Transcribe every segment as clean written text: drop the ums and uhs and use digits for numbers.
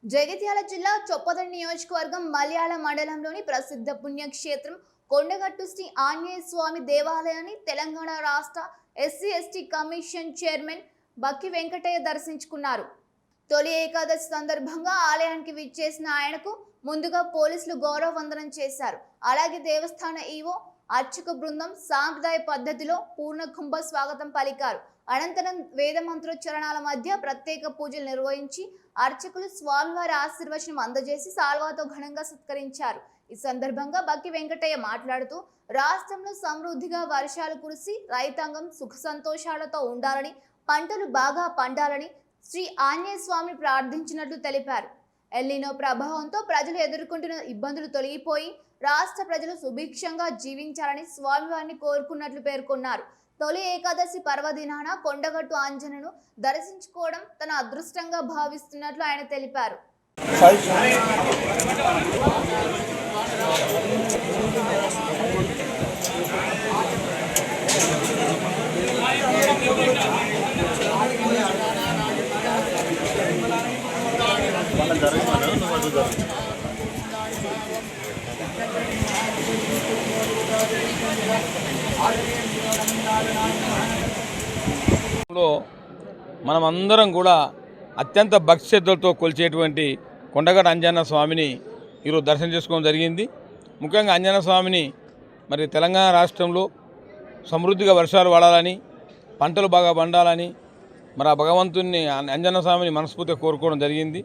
జగిత్యాల జిల్లా చొప్పదండి నియోజకవర్గం మలయాళ మండలంలోని ప్రసిద్ధ పుణ్యక్షేత్రం కొండగట్టు శ్రీ ఆంజనేయ స్వామి దేవాలయాన్ని తెలంగాణ రాష్ట్ర ఎస్సీ/ఎస్టీ కమిషన్ చైర్మన్ బక్కి వెంకటయ్య దర్శించుకున్నారు. తొలి ఏకాదశి సందర్భంగా ఆలయానికి విచ్చేసిన ఆయనకు ముందుగా పోలీసులు గౌరవ వందనం చేశారు. అలాగే దేవస్థాన ఈవో అర్చక బృందం సాంప్రదాయ పద్ధతిలో పూర్ణ కుంభ స్వాగతం పలికారు. అనంతరం వేద మంత్రోచ్చరణాల మధ్య ప్రత్యేక పూజలు నిర్వహించి అర్చకులు స్వామివారి ఆశీర్వచనం అందజేసి సాల్వాతో ఘనంగా సత్కరించారు. ఈ సందర్భంగా బక్కి వెంకటయ్య మాట్లాడుతూ రాష్ట్రంలో సమృద్ధిగా వర్షాలు కురిసి రైతాంగం సుఖ సంతోషాలతో ఉండాలని, పంటలు బాగా పండాలని శ్రీ ఆంజనేయ స్వామిని ప్రార్థించినట్లు తెలిపారు. ఎల్నినో ప్రభావంతో ప్రజలు ఎదుర్కొంటున్న ఇబ్బందులు తొలగిపోయి రాష్ట్ర ప్రజలు సుభిక్షంగా జీవించాలని స్వామివారిని కోరుకున్నట్లు పేర్కొన్నారు. తొలి ఏకాదశి పర్వదినాన కొండగట్టు ఆంజనేయును దర్శించుకోవడం తన అదృష్టంగా భావిస్తున్నట్లు ఆయన తెలిపారు. మనమందరం కూడా అత్యంత భక్తి శ్రద్ధలతో కొలిచేటువంటి కొండగట్టు ఆంజనేయ స్వామిని ఈరోజు దర్శనం చేసుకోవడం జరిగింది. ముఖ్యంగా ఆంజనేయ స్వామిని మరి తెలంగాణ రాష్ట్రంలో సమృద్ధిగా వర్షాలు పడాలని, పంటలు బాగా పండాలని మరి ఆ భగవంతుని ఆంజనేయ స్వామిని మనస్ఫూర్తిగా కోరుకోవడం జరిగింది.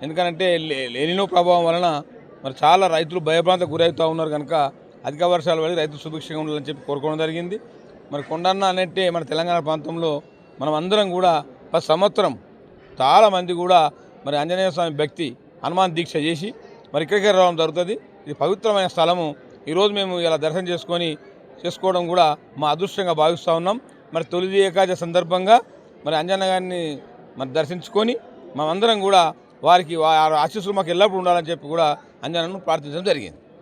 ఎందుకంటే ఎల్నినో ప్రభావం వలన మరి చాలా రైతులు భయభ్రాంతకు గురవుతూ ఉన్నారు కనుక అధిక వర్షాలు పడి రైతులు సుభిక్షంగా ఉండాలని చెప్పి కోరుకోవడం జరిగింది. మరి కొండన్న అనేట్టే మన తెలంగాణ ప్రాంతంలో మనం అందరం కూడా ప్రతి సంవత్సరం చాలామంది కూడా మరి ఆంజనేయ స్వామి భక్తి హనుమాన్ దీక్ష చేసి మరి ఇక్కడికి రావడం జరుగుతుంది. ఇది పవిత్రమైన స్థలము. ఈరోజు మేము ఇలా దర్శనం చేసుకోవడం కూడా మా అదృష్టంగా భావిస్తూ ఉన్నాం. మరి తొలి ఏకాదశి సందర్భంగా మరి ఆంజనేయ గారిని మరి దర్శించుకొని మేమందరం కూడా వారికి ఆశీస్సులు మాకు ఎల్లప్పుడూ ఉండాలని చెప్పి కూడా ఆంజనేయుని ప్రార్థించడం జరిగింది.